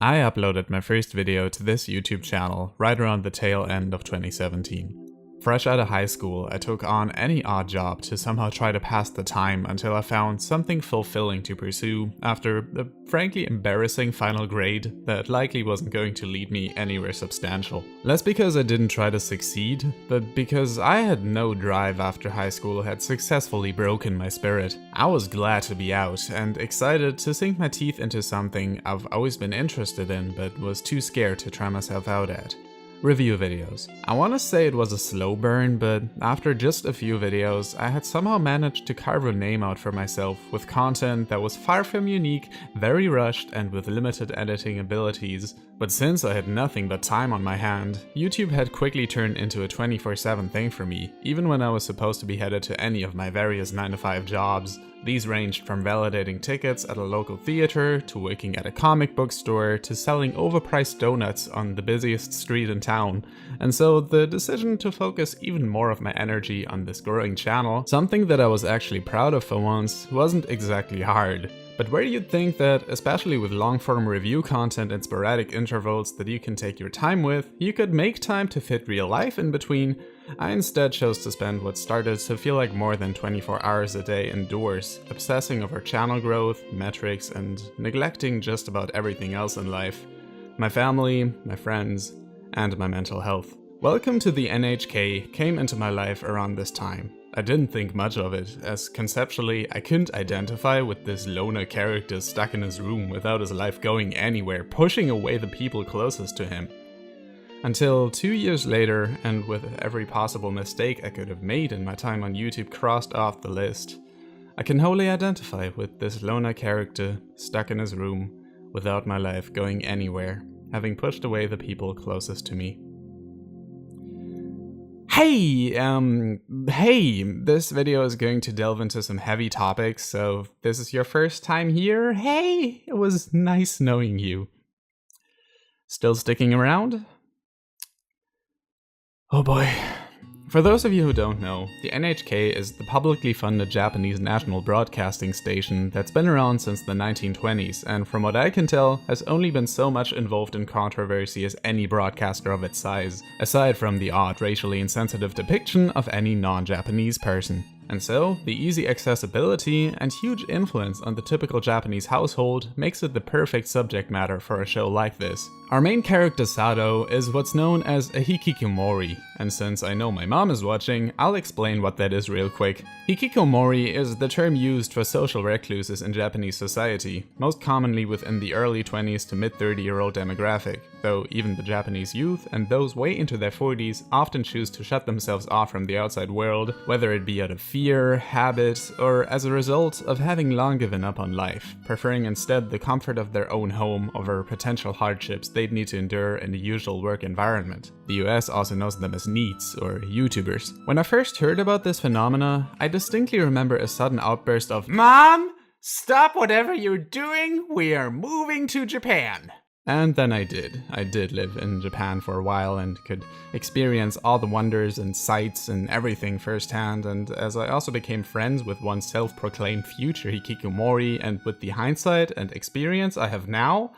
I uploaded my first video to this YouTube channel right around the tail end of 2017. Fresh out of high school, I took on any odd job to somehow try to pass the time until I found something fulfilling to pursue after a frankly embarrassing final grade that likely wasn't going to lead me anywhere substantial. Less because I didn't try to succeed, but because I had no drive after high school had successfully broken my spirit. I was glad to be out and excited to sink my teeth into something I've always been interested in but was too scared to try myself out at. Review videos. I want to say it was a slow burn, but after just a few videos, I had somehow managed to carve a name out for myself with content that was far from unique, very rushed, and with limited editing abilities. But since I had nothing but time on my hand, YouTube had quickly turned into a 24/7 thing for me, even when I was supposed to be headed to any of my various 9-to-5 jobs. These ranged from validating tickets at a local theater, to working at a comic book store, to selling overpriced donuts on the busiest street in town. And so the decision to focus even more of my energy on this growing channel, something that I was actually proud of for once, wasn't exactly hard. But where you'd think that, especially with long-form review content and sporadic intervals that you can take your time with, you could make time to fit real life in between, I instead chose to spend what started to feel like more than 24 hours a day indoors, obsessing over channel growth, metrics, and neglecting just about everything else in life. My family, my friends, and my mental health. Welcome to the N.H.K. came into my life around this time. I didn't think much of it, as conceptually I couldn't identify with this loner character stuck in his room without his life going anywhere, pushing away the people closest to him. Until 2 years later, and with every possible mistake I could have made in my time on YouTube crossed off the list, I can wholly identify with this loner character stuck in his room without my life going anywhere, having pushed away the people closest to me. Hey, this video is going to delve into some heavy topics, so if this is your first time here, hey, it was nice knowing you. Still sticking around? Oh boy. For those of you who don't know, the N.H.K. is the publicly funded Japanese national broadcasting station that's been around since the 1920s, and from what I can tell, has only been so much involved in controversy as any broadcaster of its size, aside from the odd racially insensitive depiction of any non-Japanese person. And so, the easy accessibility and huge influence on the typical Japanese household makes it the perfect subject matter for a show like this. Our main character Sado is what's known as a hikikomori, and since I know my mom is watching, I'll explain what that is real quick. Hikikomori is the term used for social recluses in Japanese society, most commonly within the early 20s to mid-30-year-old demographic, though even the Japanese youth and those way into their 40s often choose to shut themselves off from the outside world, whether it be out of fear, habit, or as a result of having long given up on life, preferring instead the comfort of their own home over potential hardships they'd need to endure in the usual work environment. The US also knows them as NEETs, or YouTubers. When I first heard about this phenomena, I distinctly remember a sudden outburst of, "Mom! Stop whatever you're doing! We are moving to Japan!" And then I did. I did live in Japan for a while and could experience all the wonders and sights and everything firsthand, and as I also became friends with one self-proclaimed future hikikomori, and with the hindsight and experience I have now,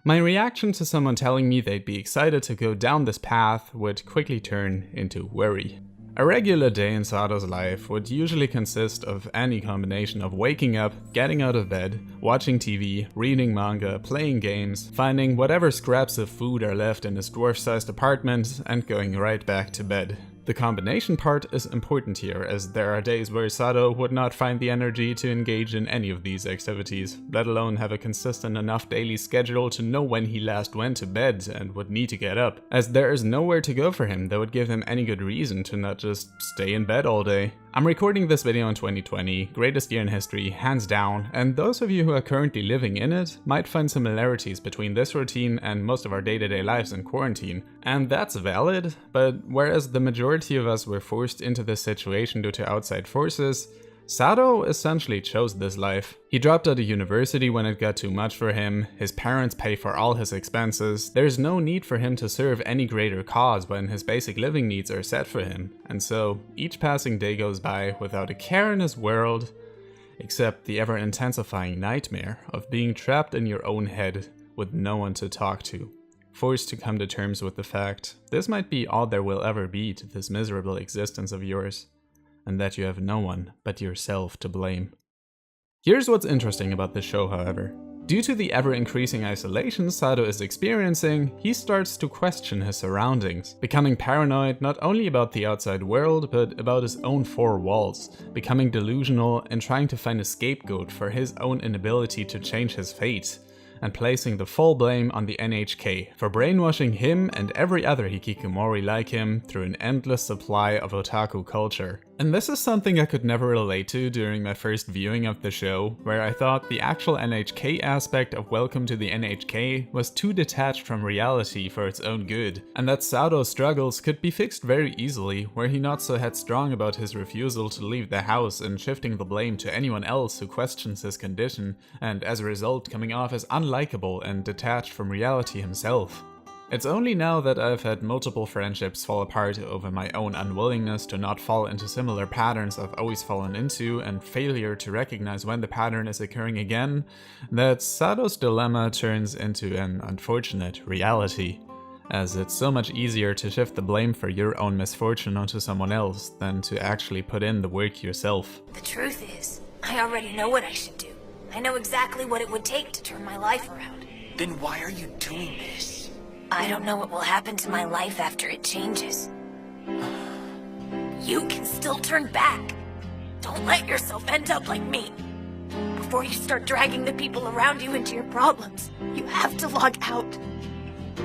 my reaction to someone telling me they'd be excited to go down this path would quickly turn into worry. A regular day in Sado's life would usually consist of any combination of waking up, getting out of bed, watching TV, reading manga, playing games, finding whatever scraps of food are left in his dwarf-sized apartment, and going right back to bed. The combination part is important here, as there are days where Sado would not find the energy to engage in any of these activities, let alone have a consistent enough daily schedule to know when he last went to bed and would need to get up, as there is nowhere to go for him that would give him any good reason to not just stay in bed all day. I'm recording this video in 2020, greatest year in history, hands down, and those of you who are currently living in it might find similarities between this routine and most of our day-to-day lives in quarantine. And that's valid, but whereas the majority of us were forced into this situation due to outside forces, Sado essentially chose this life. He dropped out of university when it got too much for him, his parents pay for all his expenses, there's no need for him to serve any greater cause when his basic living needs are set for him, and so each passing day goes by without a care in his world, except the ever-intensifying nightmare of being trapped in your own head with no one to talk to, forced to come to terms with the fact this might be all there will ever be to this miserable existence of yours, and that you have no one but yourself to blame. Here's what's interesting about this show, however. Due to the ever-increasing isolation Sado is experiencing, he starts to question his surroundings, becoming paranoid not only about the outside world, but about his own four walls, becoming delusional and trying to find a scapegoat for his own inability to change his fate, and placing the full blame on the N.H.K. for brainwashing him and every other hikikomori like him through an endless supply of otaku culture. And this is something I could never relate to during my first viewing of the show, where I thought the actual N.H.K. aspect of Welcome to the N.H.K. was too detached from reality for its own good, and that Sado's struggles could be fixed very easily were he not so headstrong about his refusal to leave the house and shifting the blame to anyone else who questions his condition, and as a result coming off as unlikable and detached from reality himself. It's only now that I've had multiple friendships fall apart over my own unwillingness to not fall into similar patterns I've always fallen into and failure to recognize when the pattern is occurring again, that Sado's dilemma turns into an unfortunate reality, as it's so much easier to shift the blame for your own misfortune onto someone else than to actually put in the work yourself. The truth is, I already know what I should do. I know exactly what it would take to turn my life around. Then why are you doing this? I don't know what will happen to my life after it changes. You can still turn back. Don't let yourself end up like me. Before you start dragging the people around you into your problems, you have to log out.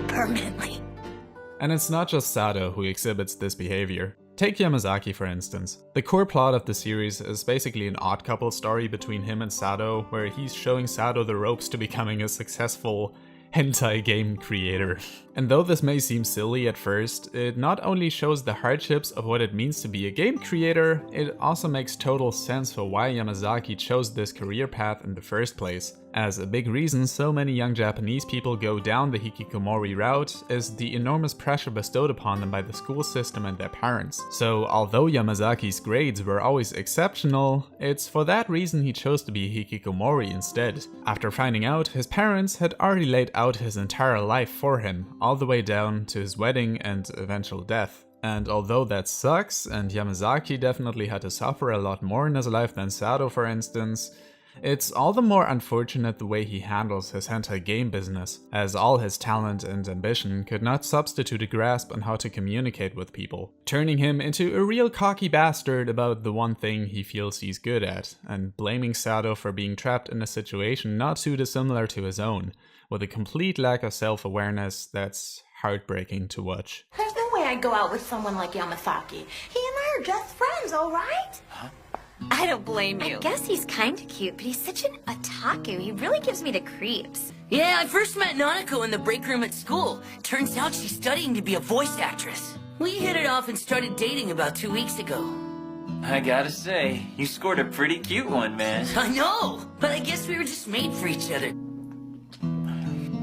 Permanently. And it's not just Sado who exhibits this behavior. Take Yamazaki for instance. The core plot of the series is basically an odd couple story between him and Sado, where he's showing Sado the ropes to becoming a successful hentai game creator. And though this may seem silly at first, it not only shows the hardships of what it means to be a game creator, it also makes total sense for why Yamazaki chose this career path in the first place, as a big reason so many young Japanese people go down the hikikomori route is the enormous pressure bestowed upon them by the school system and their parents. So although Yamazaki's grades were always exceptional, it's for that reason he chose to be a hikikomori instead, after finding out his parents had already laid out his entire life for him, all the way down to his wedding and eventual death. And although that sucks, and Yamazaki definitely had to suffer a lot more in his life than Sado for instance, it's all the more unfortunate the way he handles his hentai game business, as all his talent and ambition could not substitute a grasp on how to communicate with people, turning him into a real cocky bastard about the one thing he feels he's good at, and blaming Sado for being trapped in a situation not too dissimilar to his own, with a complete lack of self-awareness that's heartbreaking to watch. There's no way I'd go out with someone like Yamazaki. He and I are just friends, alright? Huh? I don't blame you. I guess he's kind of cute, but he's such an otaku. He really gives me the creeps. Yeah, I first met Nanako in the break room at school. Turns out she's studying to be a voice actress. We hit it off and started dating about 2 weeks ago. I gotta say, you scored a pretty cute one, man. I know, but I guess we were just made for each other.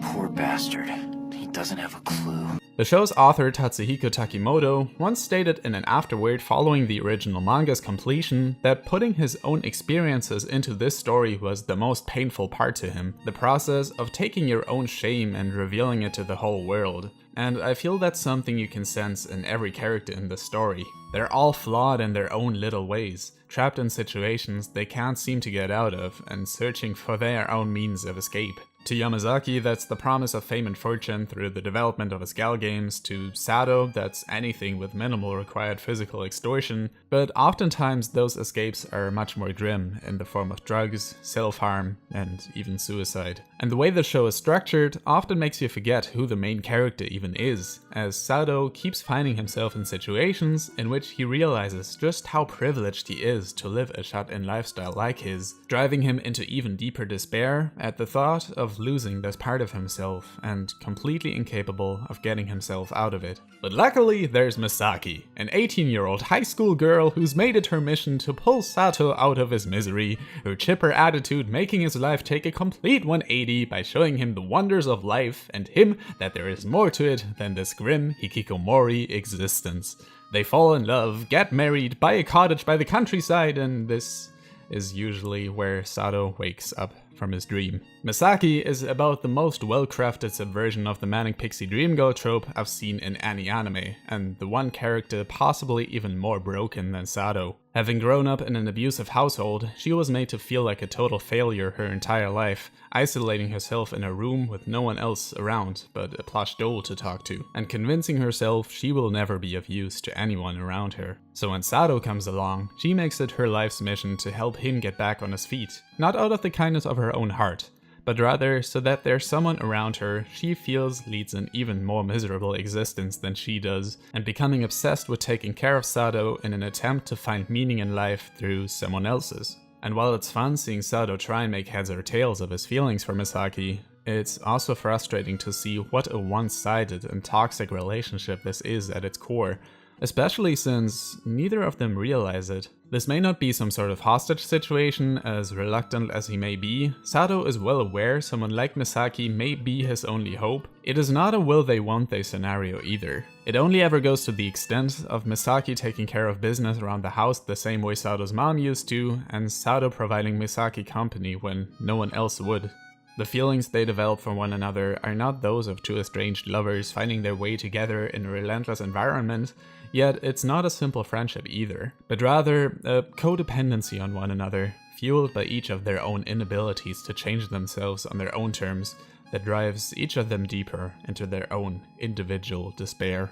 Poor bastard. He doesn't have a clue. The show's author Tatsuhiko Takimoto once stated in an afterword following the original manga's completion that putting his own experiences into this story was the most painful part to him, the process of taking your own shame and revealing it to the whole world. And I feel that's something you can sense in every character in the story. They're all flawed in their own little ways, trapped in situations they can't seem to get out of, and searching for their own means of escape. To Yamazaki, that's the promise of fame and fortune through the development of his gal games. To Sado, that's anything with minimal required physical extortion, but oftentimes those escapes are much more grim in the form of drugs, self-harm, and even suicide. And the way the show is structured often makes you forget who the main character even is, as Sado keeps finding himself in situations in which he realizes just how privileged he is to live a shut-in lifestyle like his, driving him into even deeper despair at the thought of losing this part of himself and completely incapable of getting himself out of it. But luckily there's Misaki, an 18-year-old high school girl who's made it her mission to pull Sato out of his misery, her chipper attitude making his life take a complete 180 by showing him the wonders of life and him that there is more to it than this grim hikikomori existence. They fall in love, get married, buy a cottage by the countryside, and this is usually where Sato wakes up from his dream. Misaki is about the most well-crafted subversion of the manic pixie dream girl trope I've seen in any anime, and the one character possibly even more broken than Sado. Having grown up in an abusive household, she was made to feel like a total failure her entire life, isolating herself in a room with no one else around but a plush doll to talk to, and convincing herself she will never be of use to anyone around her. So when Sado comes along, she makes it her life's mission to help him get back on his feet, not out of the kindness of her own heart, but rather so that there's someone around her she feels leads an even more miserable existence than she does, and becoming obsessed with taking care of Sado in an attempt to find meaning in life through someone else's. And while it's fun seeing Sado try and make heads or tails of his feelings for Misaki, it's also frustrating to see what a one-sided and toxic relationship this is at its core, especially since neither of them realize it. This may not be some sort of hostage situation, as reluctant as he may be. Sado is well aware someone like Misaki may be his only hope. It is not a will they won't they scenario either. It only ever goes to the extent of Misaki taking care of business around the house the same way Sado's mom used to, and Sado providing Misaki company when no one else would. The feelings they develop for one another are not those of two estranged lovers finding their way together in a relentless environment, yet it's not a simple friendship either, but rather a codependency on one another, fueled by each of their own inabilities to change themselves on their own terms, that drives each of them deeper into their own individual despair.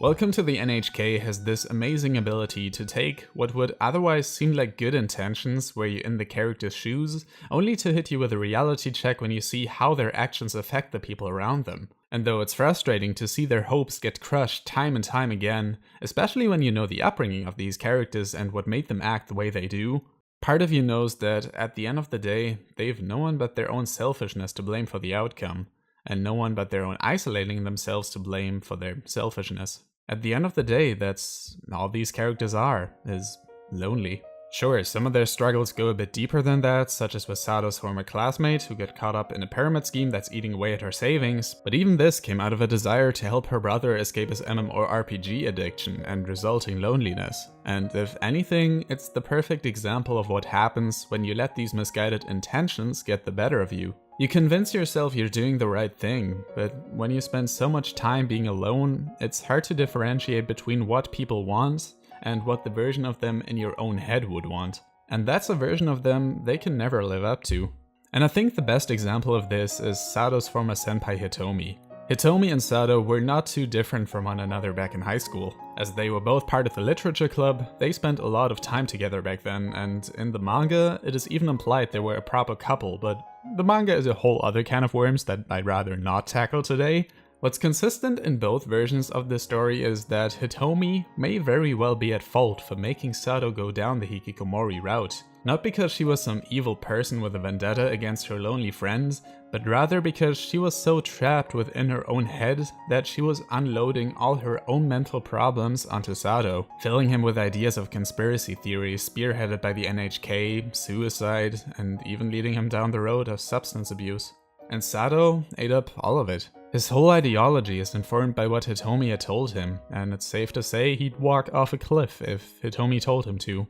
Welcome to the N.H.K has this amazing ability to take what would otherwise seem like good intentions where you're in the character's shoes, only to hit you with a reality check when you see how their actions affect the people around them. And though it's frustrating to see their hopes get crushed time and time again, especially when you know the upbringing of these characters and what made them act the way they do, part of you knows that at the end of the day, they've no one but their own selfishness to blame for the outcome, and no one but their own isolating themselves to blame for their selfishness. At the end of the day, that's all these characters are, is lonely. Sure, some of their struggles go a bit deeper than that, such as with Sado's former classmate who got caught up in a pyramid scheme that's eating away at her savings, but even this came out of a desire to help her brother escape his MMORPG addiction and resulting loneliness. And if anything, it's the perfect example of what happens when you let these misguided intentions get the better of you. You convince yourself you're doing the right thing, but when you spend so much time being alone, it's hard to differentiate between what people want and what the version of them in your own head would want. And that's a version of them they can never live up to. And I think the best example of this is Sado's former senpai Hitomi. Hitomi and Sado were not too different from one another back in high school. As they were both part of the literature club, they spent a lot of time together back then, and in the manga, it is even implied they were a proper couple, but the manga is a whole other can of worms that I'd rather not tackle today. What's consistent in both versions of the story is that Hitomi may very well be at fault for making Sado go down the hikikomori route. Not because she was some evil person with a vendetta against her lonely friends, but rather because she was so trapped within her own head that she was unloading all her own mental problems onto Sado, filling him with ideas of conspiracy theories spearheaded by the N.H.K, suicide, and even leading him down the road of substance abuse. And Sado ate up all of it. His whole ideology is informed by what Hitomi had told him, and it's safe to say he'd walk off a cliff if Hitomi told him to.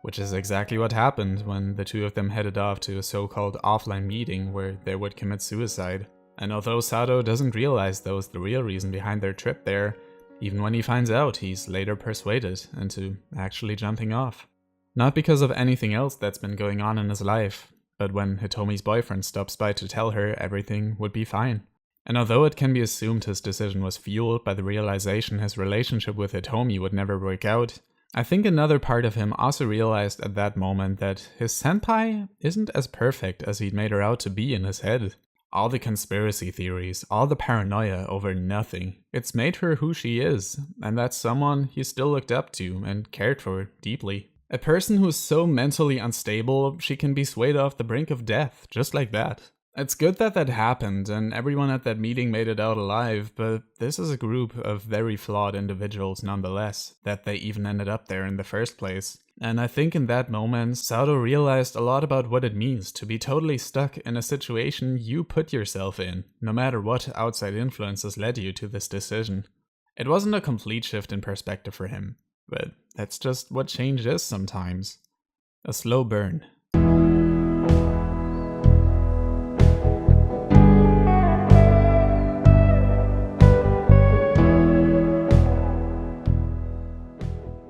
Which is exactly what happened when the two of them headed off to a so-called offline meeting where they would commit suicide. And although Sado doesn't realize that was the real reason behind their trip there, even when he finds out, he's later persuaded into actually jumping off. Not because of anything else that's been going on in his life, but when Hitomi's boyfriend stops by to tell her everything would be fine. And although it can be assumed his decision was fueled by the realization his relationship with Hitomi would never work out, I think another part of him also realized at that moment that his senpai isn't as perfect as he'd made her out to be in his head. All the conspiracy theories, all the paranoia over nothing, it's made her who she is, and that's someone he still looked up to and cared for deeply. A person who's so mentally unstable, she can be swayed off the brink of death, just like that. It's good that that happened and everyone at that meeting made it out alive, but this is a group of very flawed individuals nonetheless, that they even ended up there in the first place. And I think in that moment, Sado realized a lot about what it means to be totally stuck in a situation you put yourself in, no matter what outside influences led you to this decision. It wasn't a complete shift in perspective for him, but that's just what change is sometimes. A slow burn.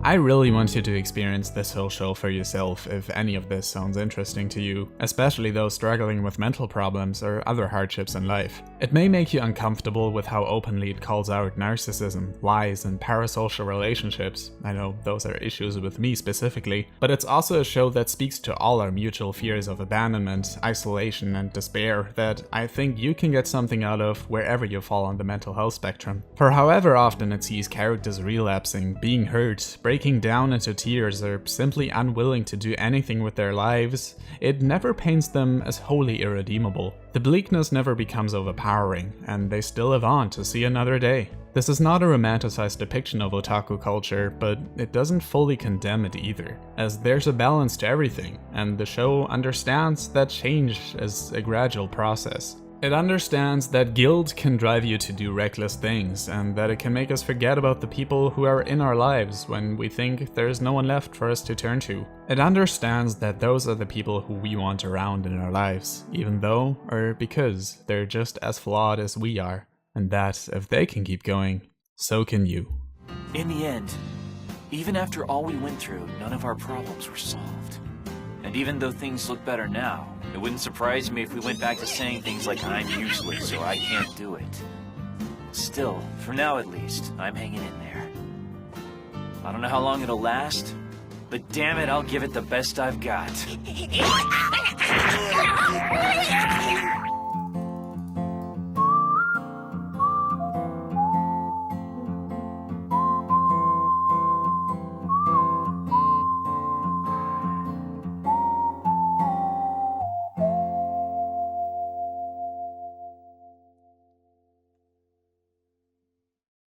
I really want you to experience this whole show for yourself if any of this sounds interesting to you, especially those struggling with mental problems or other hardships in life. It may make you uncomfortable with how openly it calls out narcissism, lies, and parasocial relationships. I know those are issues with me specifically, but it's also a show that speaks to all our mutual fears of abandonment, isolation, and despair that I think you can get something out of wherever you fall on the mental health spectrum. For however often it sees characters relapsing, being hurt, breaking down into tears, or simply unwilling to do anything with their lives, it never paints them as wholly irredeemable. The bleakness never becomes overpowering, and they still live on to see another day. This is not a romanticized depiction of otaku culture, but it doesn't fully condemn it either, as there's a balance to everything, and the show understands that change is a gradual process. It understands that guilt can drive you to do reckless things, and that it can make us forget about the people who are in our lives when we think there's no one left for us to turn to. It understands that those are the people who we want around in our lives, even though, or because, they're just as flawed as we are, and that if they can keep going, so can you. In the end, even after all we went through, none of our problems were solved. And even though things look better now, it wouldn't surprise me if we went back to saying things like I'm useless or I can't do it. Still, for now at least, I'm hanging in there. I don't know how long it'll last, but damn it, I'll give it the best I've got.